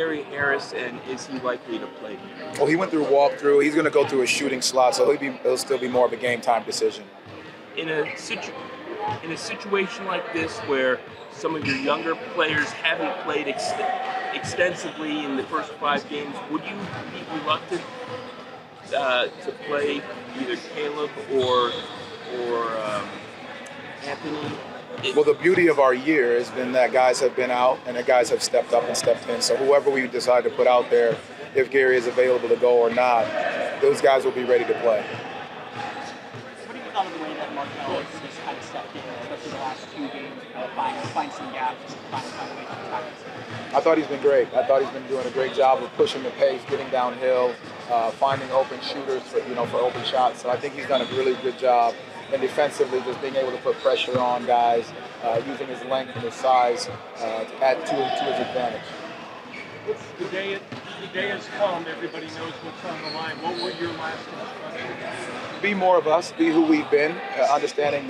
Gary Harris, and is he likely to play? Well, he went through walkthrough. He's going to go through a shooting slot, so it'll still be more of a game time decision. In a situation like this where some of your younger players haven't played extensively in the first 5 games, would you be reluctant to play either Caleb or Anthony? Well, the beauty of our year has been that guys have been out and that guys have stepped up and stepped in. So whoever we decide to put out there, if Gary is available to go or not, those guys will be ready to play. What do you thought of the way that Markel has kind of stepped in, especially the last 2 games, find some gaps and find a way to attack us? I thought he's been great. I thought he's been doing a great job of pushing the pace, getting downhill, finding open shooters for open shots. So I think he's done a really good job. And defensively, just being able to put pressure on guys, using his length and his size to add to his advantage. The day has come. Everybody knows what's on the line. What were your last instructions? Be more of us. Be who we've been. Understanding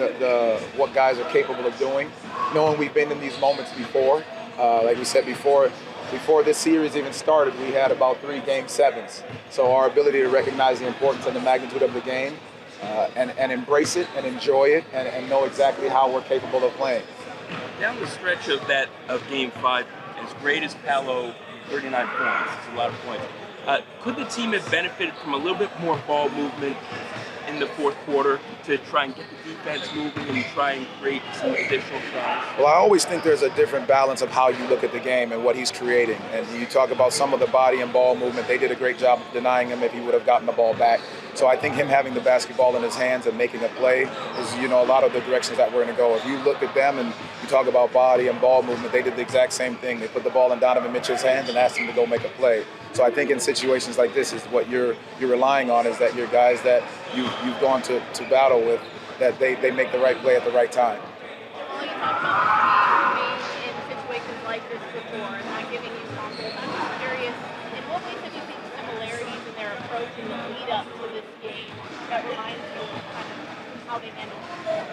what guys are capable of doing. Knowing we've been in these moments before. Like we said before this series even started, we had about 3 game 7s. So our ability to recognize the importance and the magnitude of the game. And embrace it and enjoy it and know exactly how we're capable of playing. Down the stretch of Game 5, as great as Paolo, 39 points, it's a lot of points. Could the team have benefited from a little bit more ball movement in the fourth quarter to try and get the defense moving and try and create some additional shots? Well, I always think there's a different balance of how you look at the game and what he's creating. And you talk about some of the body and ball movement. They did a great job of denying him if he would have gotten the ball back. So I think him having the basketball in his hands and making a play is, a lot of the directions that we're going to go. If you look at them and you talk about body and ball movement, they did the exact same thing. They put the ball in Donovan Mitchell's hands and asked him to go make a play. So I think in situations like this is what you're relying on, is that your guys that you've gone to battle with, that they make the right play at the right time. Well, you talked about being in situations like this before and not giving you confidence. I'm just curious, in what ways have you seen similarities in their approach in the lead up to this game that reminds you of kind of how they handle it?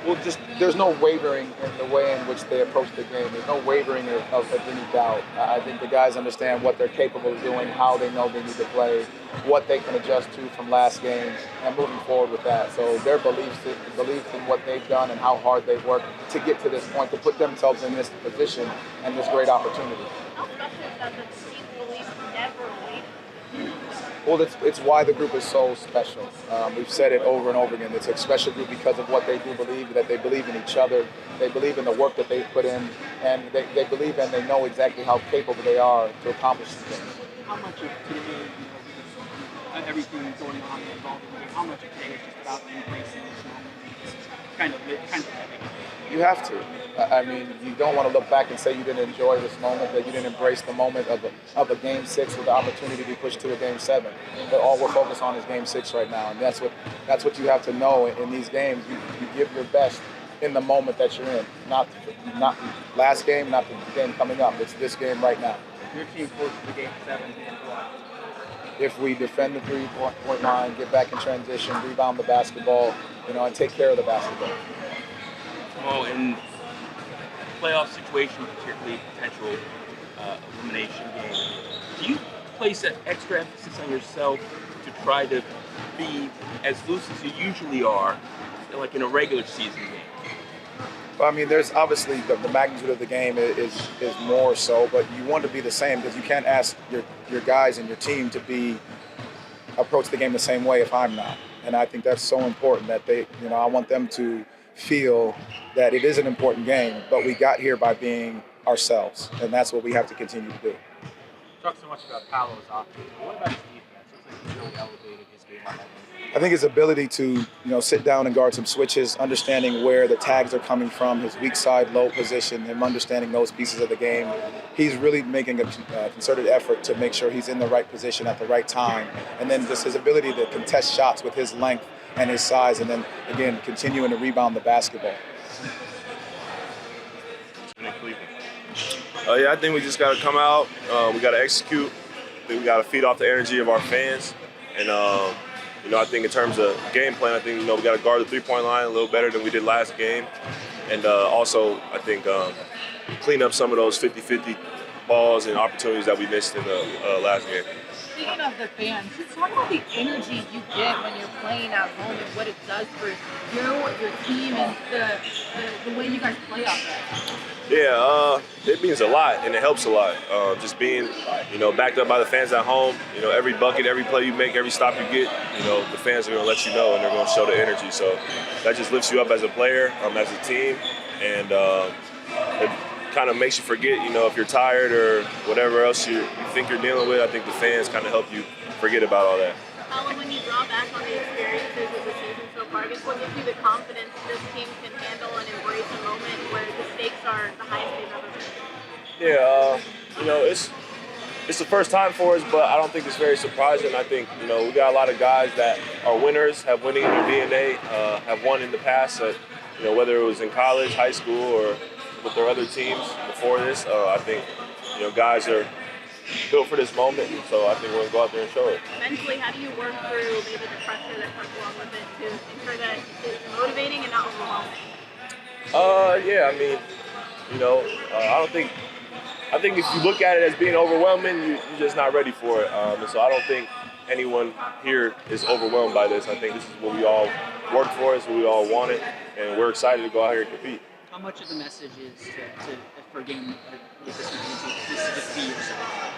Well, there's no wavering in the way in which they approach the game. There's no wavering of any doubt. I think the guys understand what they're capable of doing, how they know they need to play, what they can adjust to from last game, and moving forward with that. So their beliefs in what they've done and how hard they've worked to get to this point, to put themselves in this position and this great opportunity. How special is that the team's beliefs never waver? Well, it's why the group is so special. We've said it over and over again. It's a special group because of what they do believe, that they believe in each other, they believe in the work that they've put in, and they believe and they know exactly how capable they are to accomplish these things. How much of today, everything going on involved in the game, how much of today is just about embracing this moment, kind of living? You have to. I mean, you don't want to look back and say you didn't enjoy this moment, that you didn't embrace the moment of a Game 6 with the opportunity to be pushed to a Game 7. But all we're focused on is Game 6 right now, and that's what you have to know in these games. You give your best in the moment that you're in, not last game, not the game coming up. It's this game right now. Your team forced the Game 7 and what? If we defend the 3-point line, get back in transition, rebound the basketball, and take care of the basketball. Well, in playoff situation, particularly potential elimination game, do you place an extra emphasis on yourself to try to be as loose as you usually are, like in a regular season game? Well, I mean, there's obviously the magnitude of the game is more so, but you want to be the same because you can't ask your guys and your team to approach the game the same way if I'm not. And I think that's so important that I want them to feel that it is an important game, but we got here by being ourselves, and that's what we have to continue to do. You talk so much about Paolo's offense. What about his defense? Looks like he's really elevated his game on that game. I think his ability to sit down and guard some switches, understanding where the tags are coming from, his weak side, low position, him understanding those pieces of the game. He's really making a concerted effort to make sure he's in the right position at the right time, and then just his ability to contest shots with his length and his size, and then again continuing to rebound the basketball. I think we just got to come out. We got to execute. I think we got to feed off the energy of our fans. And, I think in terms of game plan, I think, we got to guard the three-point line a little better than we did last game. And also, I think, clean up some of those 50-50 balls and opportunities that we missed in the last game. Speaking of the fans, talk about the energy you get when you're playing at home and what it does for your team and the way you guys play out there. Yeah, it means a lot and it helps a lot. Just being, backed up by the fans at home. Every bucket, every play you make, every stop you get, the fans are going to let you know and they're going to show the energy. So that just lifts you up as a player, as a team, and it kind of makes you forget, if you're tired or whatever else you think you're dealing with. I think the fans kind of help you forget about all that. Paolo, when you draw back on the experiences of the season so far, I guess what gives you the confidence this team can handle and embrace a moment where the stakes are the highest they've ever been? Yeah, it's the first time for us, but I don't think it's very surprising. I think, we got a lot of guys that are winners, have winning in their DNA, have won in the past, whether it was in college, high school, or with their other teams before this. I think, guys are built for this moment, so I think we're going to go out there and show it. Mentally, how do you work through maybe the pressure that comes along with it to ensure that it's motivating and not overwhelming? I think if you look at it as being overwhelming, you're just not ready for it. And so I don't think anyone here is overwhelmed by this. I think this is what we all worked for, it's what we all wanted, and we're excited to go out here and compete. How much of the message is for a game with this magnitude, this is just be yourself?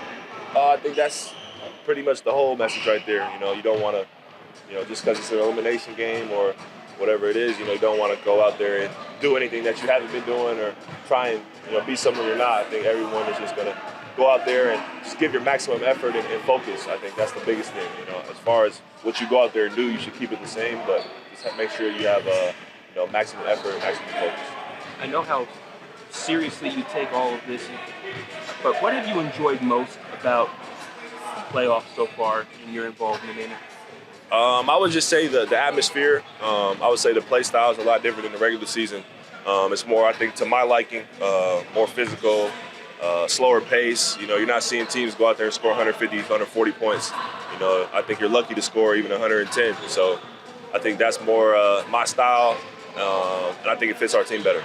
I think that's pretty much the whole message right there. You don't want to, just because it's an elimination game or whatever it is, you don't want to go out there and do anything that you haven't been doing or try and, be someone you're not. I think everyone is just going to go out there and just give your maximum effort and focus. I think that's the biggest thing. As far as what you go out there and do, you should keep it the same, but just make sure you have, maximum effort and maximum focus. I know how seriously you take all of this, but what have you enjoyed most about the playoffs so far in your involvement in it? I would just say the atmosphere. I would say the play style is a lot different than the regular season. It's more, I think, to my liking, more physical, slower pace. You're not seeing teams go out there and score 150, 140 points. I think you're lucky to score even 110. So I think that's more my style, and I think it fits our team better.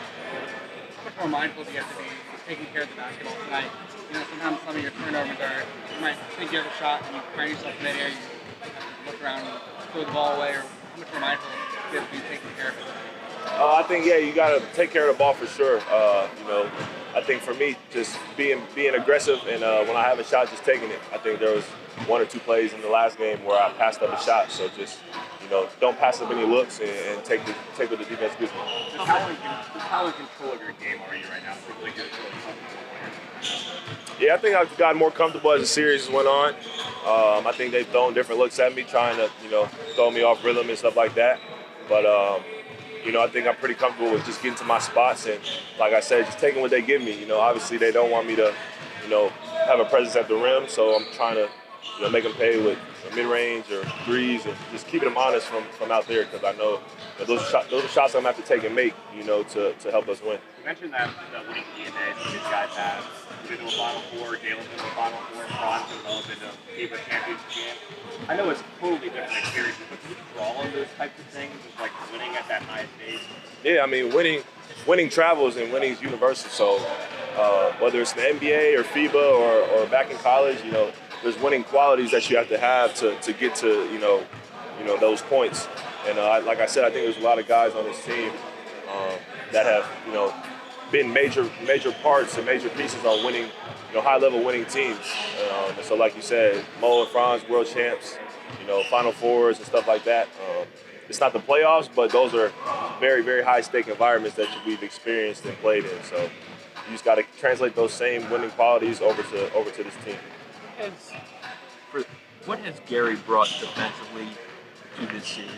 Much more mindful do you have to be taking care of the basketball tonight? Sometimes some of your turnovers are, you might think you have a shot and you find yourself in midair, you have to look around and throw the ball away, or how much more mindful do you have to be taking care of it? I think, you got to take care of the ball for sure. I think for me, just being aggressive and when I have a shot, just taking it. I think there was one or two plays in the last game where I passed up a shot, so just don't pass up any looks and take what the defense gives me. How in control of your game are you right now? Yeah, I think I've gotten more comfortable as the series went on. I think they've thrown different looks at me, trying to throw me off rhythm and stuff like that. But I think I'm pretty comfortable with just getting to my spots and, like I said, just taking what they give me. Obviously they don't want me to, have a presence at the rim, so I'm trying to, make them pay with mid-range or threes and just keeping them honest from out there, because I know that those are shots I'm going to have to take and make, to help us win. You mentioned that the winning DNA some of these guys have. You've been to a Final Four, Jalen's been to a Final Four, Franz and Mo been to a championship game. I know it's totally different experiences, but do you draw on those types of things, like winning at that high stage? Yeah, I mean, winning travels and winning is universal. So whether it's the NBA or FIBA or back in college, there's winning qualities that you have to get to, those points. And like I said, I think there's a lot of guys on this team that have, been major parts and major pieces on winning, high-level winning teams. And so, like you said, Mo and Franz, world champs, Final Fours and stuff like that. It's not the playoffs, but those are very, very high-stake environments that we've experienced and played in. So you just got to translate those same winning qualities over to this team. What has Gary brought defensively to this series?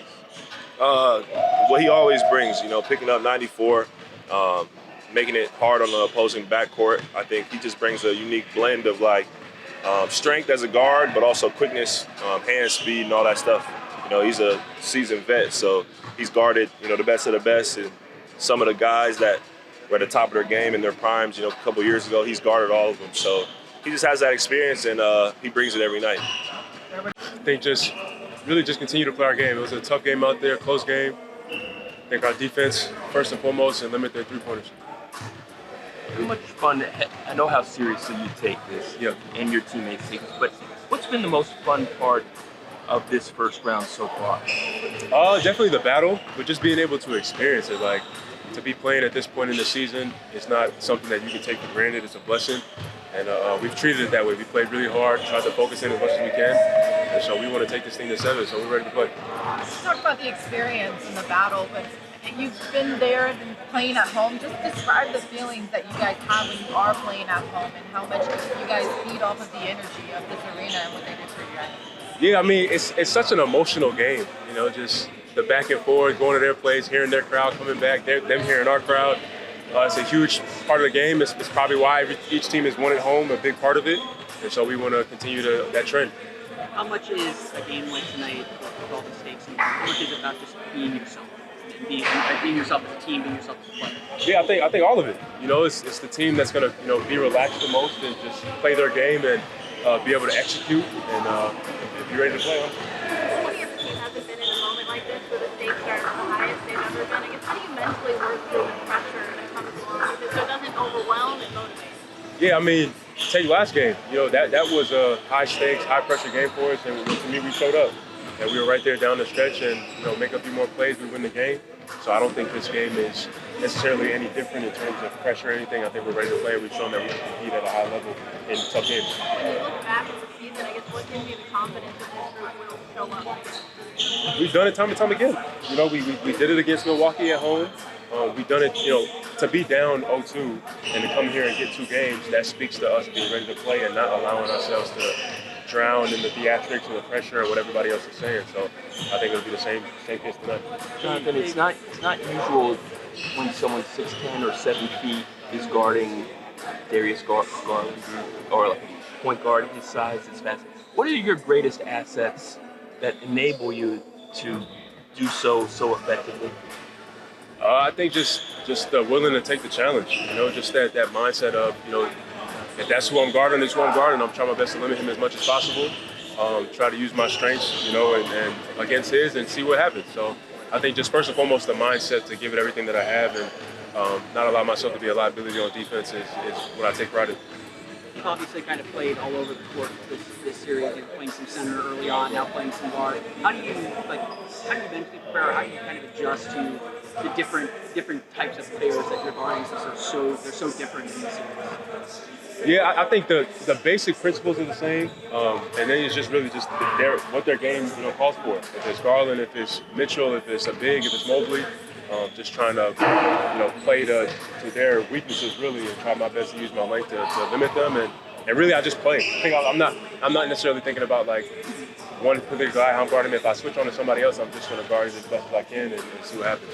What he always brings, picking up 94, making it hard on the opposing backcourt. I think he just brings a unique blend of strength as a guard, but also quickness, hand speed, and all that stuff. He's a seasoned vet, so he's guarded, the best of the best, and some of the guys that were at the top of their game in their primes, a couple years ago, he's guarded all of them. So he just has that experience, and he brings it every night. I think just continue to play our game. It was a tough game out there, close game. I think our defense, first and foremost, and limit their three-pointers. how much fun? I know how seriously you take this, and your teammates take this. But what's been the most fun part of this first round so far? Definitely the battle, but just being able to experience it. Like, to be playing at this point in the season is not something that you can take for granted. It's a blessing, and we've treated it that way. We played really hard, tried to focus in as much as we can, and so we want to take this thing to 7. So we're ready to play. You talked about the experience and the battle, but you've been there and playing at home. Just describe the feelings that you guys have when you are playing at home and how much you guys feed off of the energy of this arena and what they did for you guys. Yeah, I mean, it's such an emotional game, just the back and forth, going to their place, hearing their crowd coming back, them hearing our crowd. It's a huge part of the game. It's probably why each team has won at home, a big part of it. And so we want to continue that trend. How much is a game like tonight, with all the stakes, and how much is it about just being yourself? And being yourself as a team, being yourself as a player? Yeah, I think all of it. It's the team that's going to be relaxed the most and just play their game and be able to execute and be ready to play. What do your team hasn't been in a moment like this where the stakes are the highest they've ever been? I guess how do you mentally work through the pressure that comes along with it so it doesn't overwhelm and motivate? Yeah, I mean, take last game. That was a high stakes, high pressure game for us, and to me, we showed up. And we were right there down the stretch and, make a few more plays, we win the game. So I don't think this game is necessarily any different in terms of pressure or anything. I think we're ready to play. We've shown that we can compete at a high level in tough games. When you look back at the season, I guess what gives you the confidence that this group will show up? We've done it time and time again. We did it against Milwaukee at home. We've done it, to be down 0-2 and to come here and get 2 games, that speaks to us being ready to play and not allowing ourselves to drown in the theatrics and the pressure and what everybody else is saying. So I think it'll be the same case tonight. Jonathan, it's not usual when someone 6'10" or 7 feet is guarding Darius Garland or like a point guard of his size that's fast. What are your greatest assets that enable you to do so effectively? I think just willing to take the challenge. Just that mindset of if that's who I'm guarding, it's who I'm guarding. I'm trying my best to limit him as much as possible. Try to use my strengths, and against his and see what happens. So I think just first and foremost, the mindset to give it everything that I have and not allow myself to be a liability on defense is what I take pride in. You've obviously kind of played all over the court this series. You're playing some center early on, now playing some guard. How do you mentally prepare? How do you kind of adjust to the different types of players that you're guarding since they're so different in this series? Yeah, I think the basic principles are the same, and then it's just really just what their game calls for. If it's Garland, if it's Mitchell, if it's a big, if it's Mobley, just trying to play to their weaknesses really, and try my best to use my length to limit them, and really I just play. I think I'm not necessarily thinking about like one particular guy I'm guarding. If I switch on to somebody else, I'm just going to guard as best as I can and see what happens.